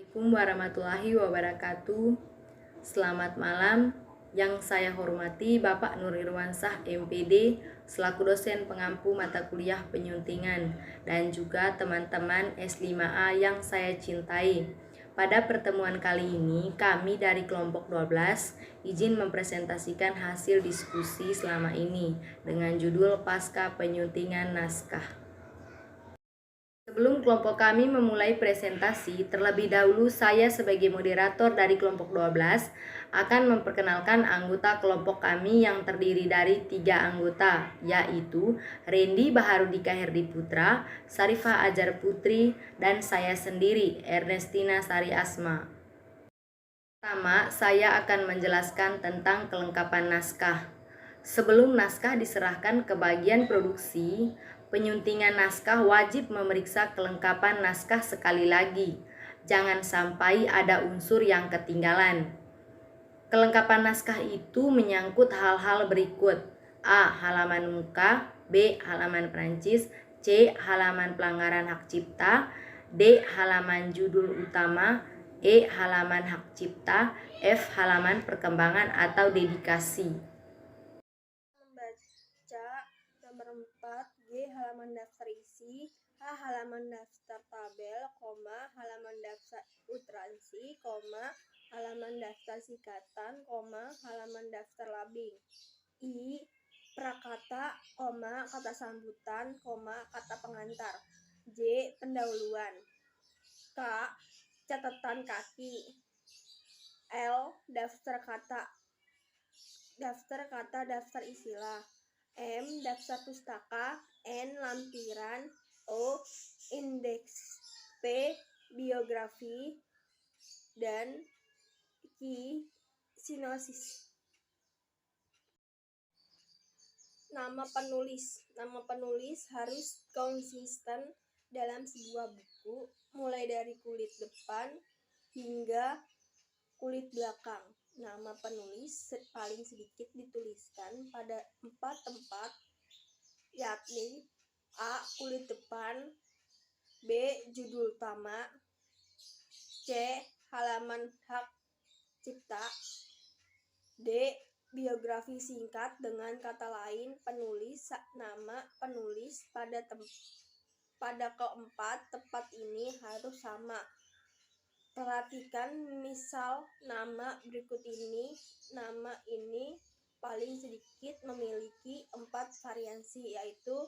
Assalamualaikum warahmatullahi wabarakatuh. Selamat malam. Yang saya hormati Bapak Nur Irwansyah MPD selaku dosen pengampu mata kuliah penyuntingan dan juga teman-teman S5A yang saya cintai. Pada pertemuan kali ini, kami dari kelompok 12 izin mempresentasikan hasil diskusi selama ini dengan judul Pasca Penyuntingan Naskah. Sebelum kelompok kami memulai presentasi, terlebih dahulu saya sebagai moderator dari kelompok 12 akan memperkenalkan anggota kelompok kami yang terdiri dari 3 anggota, yaitu Randy Baharudika Herdi Putra, Sarifah Ajar Putri, dan saya sendiri, Ernestina Sari Asma. Pertama, saya akan menjelaskan tentang kelengkapan naskah. Sebelum naskah diserahkan ke bagian produksi, penyuntingan naskah wajib memeriksa kelengkapan naskah sekali lagi. Jangan sampai ada unsur yang ketinggalan. Kelengkapan naskah itu menyangkut hal-hal berikut: A. Halaman muka, B. Halaman Perancis, C. Halaman pelanggaran hak cipta, D. Halaman judul utama, E. Halaman hak cipta, F. Halaman perkembangan atau dedikasi. Membaca nomor 4, G. Halaman daftar isi, H. Halaman daftar tabel, halaman daftar utransi, halaman daftar sikatan, halaman daftar labing. I. Prakata, kata sambutan, kata pengantar. J. Pendahuluan. K. Catatan kaki. L. Daftar kata, daftar istilah. M. Daftar pustaka. N. Lampiran. O. Indeks. P. Biografi. Dan Q. Sinopsis. Nama penulis. Nama penulis harus konsisten dalam sebuah buku, mulai dari kulit depan hingga kulit belakang. Nama penulis paling sedikit dituliskan pada 4 tempat, yakni A. Kulit depan, B. Judul utama, C. Halaman hak cipta, D. Biografi singkat. Dengan kata lain, penulis, nama penulis pada keempat tempat ini harus sama. Perhatikan misal nama berikut ini. Nama ini paling sedikit memiliki 4 variasi, yaitu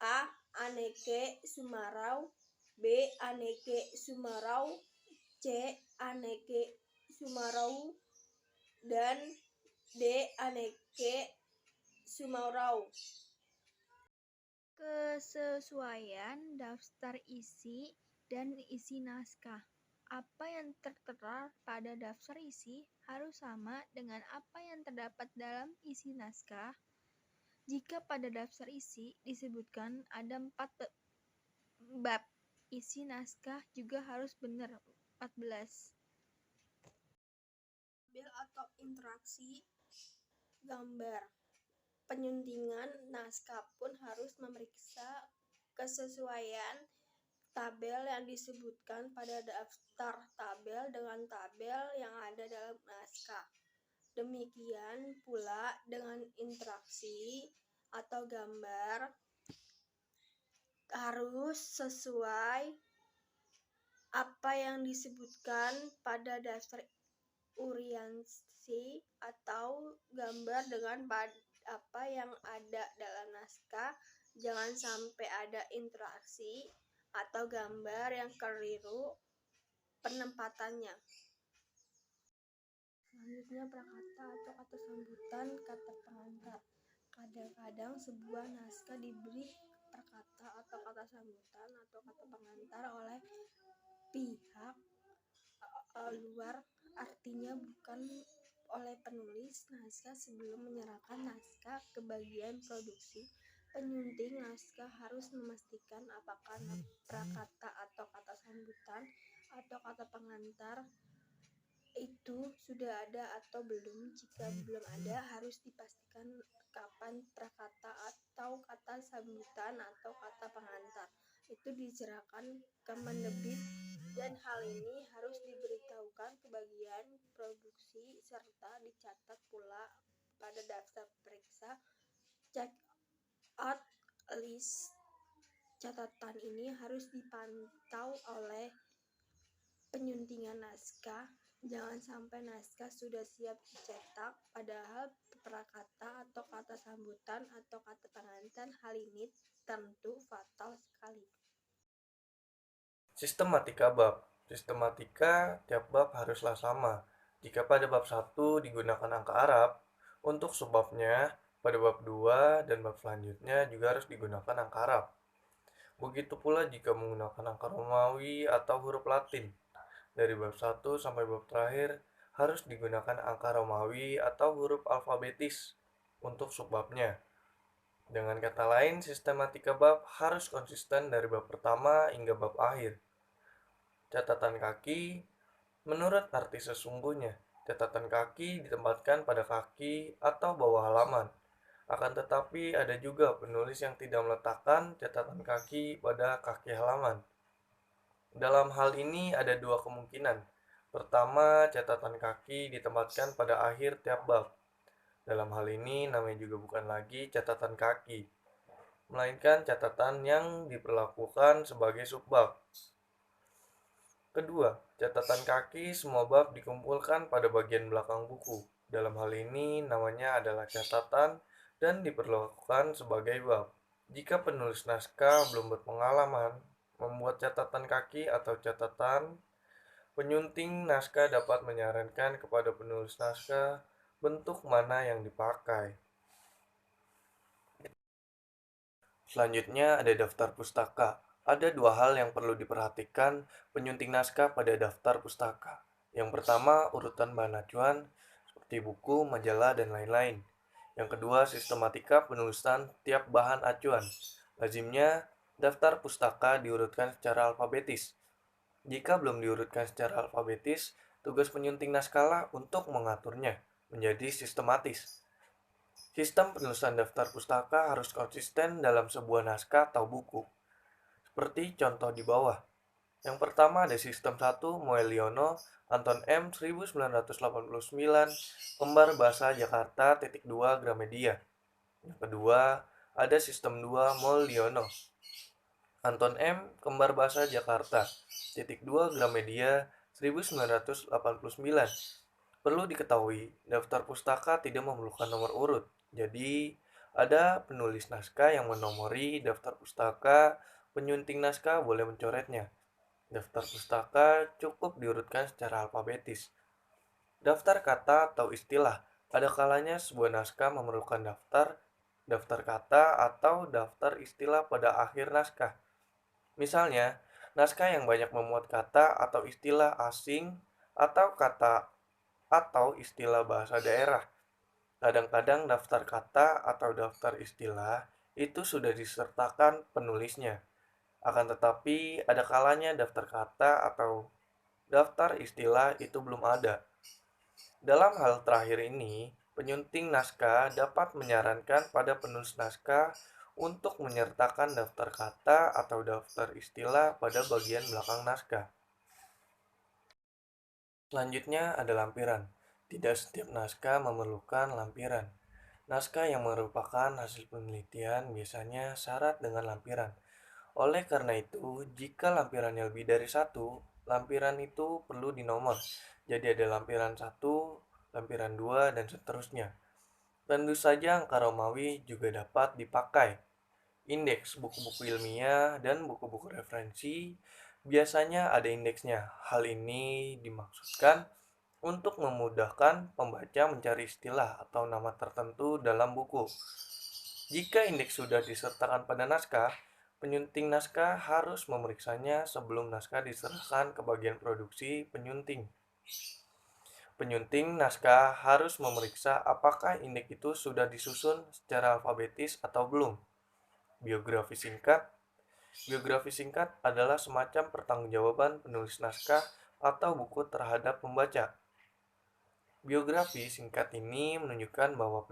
A. Aneke Sumarau, B. Aneke Sumarau, C. Aneke Sumarau, dan D. Aneke Sumarau. Kesesuaian daftar isi dan isi naskah. Apa yang tertera pada daftar isi harus sama dengan apa yang terdapat dalam isi naskah. Jika pada daftar isi disebutkan ada 4 bab, isi naskah juga harus benar 14. Tabel atau interaksi gambar. Penyuntingan naskah pun harus memeriksa kesesuaian tabel yang disebutkan pada daftar tabel dengan tabel yang ada dalam naskah. Demikian pula dengan interaksi atau gambar harus sesuai apa yang disebutkan pada daftar uriansi atau gambar dengan apa yang ada dalam naskah. Jangan sampai ada interaksi atau gambar yang keliru penempatannya. Selanjutnya, prakata atau kata sambutan, kata pengantar. Kadang-kadang sebuah naskah diberi prakata atau kata sambutan atau kata pengantar oleh pihak luar, artinya bukan oleh penulis naskah. Sebelum menyerahkan naskah ke bagian produksi, penyunting naskah harus memastikan apakah prakata atau kata sambutan atau kata pengantar itu sudah ada atau belum. Jika belum ada, harus dipastikan kapan prakata atau kata sambutan atau kata pengantar itu diserahkan ke penerbit dan hal ini harus diberitahukan ke bagian produksi serta dicatat pula pada daftar periksa check out list. Catatan ini harus dipantau oleh penyuntingan naskah. Jangan sampai naskah sudah siap dicetak, padahal prakata atau kata sambutan atau kata pengantar hal ini tentu fatal sekali. Sistematika bab. Sistematika tiap bab haruslah sama. Jika pada bab 1 digunakan angka Arab, untuk subbabnya pada bab 2 dan bab selanjutnya juga harus digunakan angka Arab. Begitu pula jika menggunakan angka Romawi atau huruf Latin. Dari bab 1 sampai bab terakhir harus digunakan angka Romawi atau huruf alfabetis untuk subbabnya. Dengan kata lain, sistematika bab harus konsisten dari bab pertama hingga bab akhir. Catatan kaki. Menurut arti sesungguhnya, catatan kaki ditempatkan pada kaki atau bawah halaman. Akan tetapi ada juga penulis yang tidak meletakkan catatan kaki pada kaki halaman. Dalam hal ini ada dua kemungkinan. Pertama, catatan kaki ditempatkan pada akhir tiap bab. Dalam hal ini namanya juga bukan lagi catatan kaki, melainkan catatan yang diperlakukan sebagai subbab. Kedua, catatan kaki semua bab dikumpulkan pada bagian belakang buku. Dalam hal ini namanya adalah catatan dan diperlakukan sebagai bab. Jika penulis naskah belum berpengalaman membuat catatan kaki atau catatan, penyunting naskah dapat menyarankan kepada penulis naskah bentuk mana yang dipakai. Selanjutnya ada daftar pustaka. Ada dua hal yang perlu diperhatikan penyunting naskah pada daftar pustaka. Yang pertama, urutan bahan acuan seperti buku, majalah, dan lain-lain. Yang kedua, sistematika penulisan tiap bahan acuan. Lazimnya, daftar pustaka diurutkan secara alfabetis. Jika belum diurutkan secara alfabetis, tugas penyunting naskahlah untuk mengaturnya menjadi sistematis. Sistem penulisan daftar pustaka harus konsisten dalam sebuah naskah atau buku. Seperti contoh di bawah. Yang pertama ada sistem 1 Moeliono Anton M 1989 Kembar Bahasa Jakarta titik 2 Gramedia. Yang kedua ada sistem 2 Moeliono Anton M Kembar Bahasa Jakarta titik 2 Gramedia 1989. Perlu diketahui, daftar pustaka tidak memerlukan nomor urut. Jadi, ada penulis naskah yang menomori daftar pustaka, penyunting naskah boleh mencoretnya. Daftar pustaka cukup diurutkan secara alfabetis. Daftar kata atau istilah. Ada kalanya sebuah naskah memerlukan daftar kata atau daftar istilah pada akhir naskah. Misalnya, naskah yang banyak memuat kata atau istilah asing atau kata atau istilah bahasa daerah. Kadang-kadang daftar kata atau daftar istilah itu sudah disertakan penulisnya. Akan tetapi ada kalanya daftar kata atau daftar istilah itu belum ada. Dalam hal terakhir ini, penyunting naskah dapat menyarankan pada penulis naskah untuk menyertakan daftar kata atau daftar istilah pada bagian belakang naskah. Selanjutnya ada lampiran. Tidak setiap naskah memerlukan lampiran. Naskah yang merupakan hasil penelitian biasanya syarat dengan lampiran. Oleh karena itu, jika lampirannya lebih dari satu, lampiran itu perlu dinomor. Jadi ada lampiran 1, lampiran 2, dan seterusnya. Tentu saja angka Romawi juga dapat dipakai. Indeks buku-buku ilmiah dan buku-buku referensi biasanya ada indeksnya. Hal ini dimaksudkan untuk memudahkan pembaca mencari istilah atau nama tertentu dalam buku. Jika indeks sudah disertakan pada naskah, penyunting naskah harus memeriksanya sebelum naskah diserahkan ke bagian produksi penyunting. Penyunting naskah harus memeriksa apakah indeks itu sudah disusun secara alfabetis atau belum. Biografi singkat. Biografi singkat adalah semacam pertanggungjawaban penulis naskah atau buku terhadap pembaca. Biografi singkat ini menunjukkan bahwa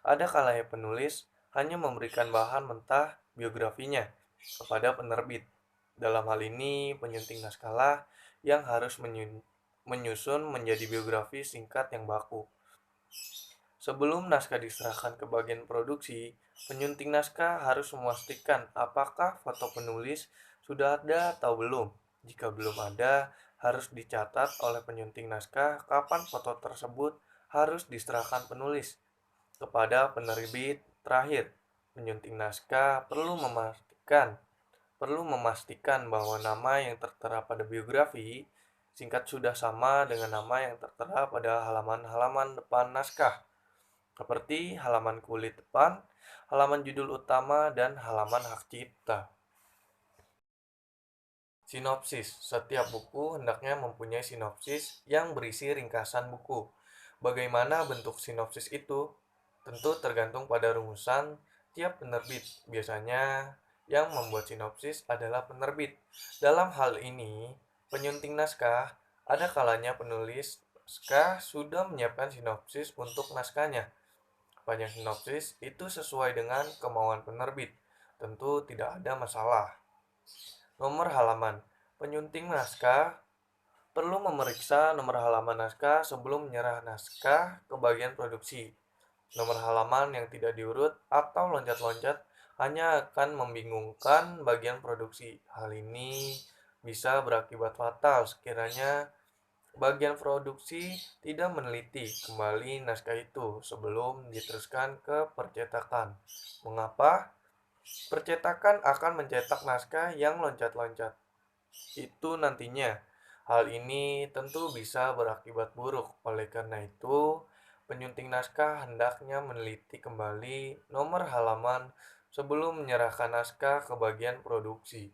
ada kalanya penulis hanya memberikan bahan mentah biografinya kepada penerbit. Dalam hal ini, penyunting naskahlah yang harus menyusun menjadi biografi singkat yang baku. Sebelum naskah diserahkan ke bagian produksi, penyunting naskah harus memastikan apakah foto penulis sudah ada atau belum. Jika belum ada, harus dicatat oleh penyunting naskah kapan foto tersebut harus diserahkan penulis kepada penerbit. Terakhir, penyunting naskah perlu memastikan bahwa nama yang tertera pada biografi singkat sudah sama dengan nama yang tertera pada halaman-halaman depan naskah, seperti halaman kulit depan, halaman judul utama, dan halaman hak cipta. Sinopsis. Setiap buku hendaknya mempunyai sinopsis yang berisi ringkasan buku. Bagaimana bentuk sinopsis itu? Tentu tergantung pada rumusan tiap penerbit. Biasanya yang membuat sinopsis adalah penerbit. Dalam hal ini, penyunting naskah, ada kalanya penulis naskah sudah menyiapkan sinopsis untuk naskahnya. Panjang sinopsis itu sesuai dengan kemauan penerbit. Tentu tidak ada masalah. Nomor halaman. Penyunting naskah perlu memeriksa nomor halaman naskah sebelum menyerah naskah ke bagian produksi. Nomor halaman yang tidak diurut atau loncat-loncat hanya akan membingungkan bagian produksi. Hal ini bisa berakibat fatal sekiranya bagian produksi tidak meneliti kembali naskah itu sebelum diteruskan ke percetakan. Mengapa? Percetakan akan mencetak naskah yang loncat-loncat. Itu nantinya. Hal ini tentu bisa berakibat buruk. Oleh karena itu, penyunting naskah hendaknya meneliti kembali nomor halaman sebelum menyerahkan naskah ke bagian produksi.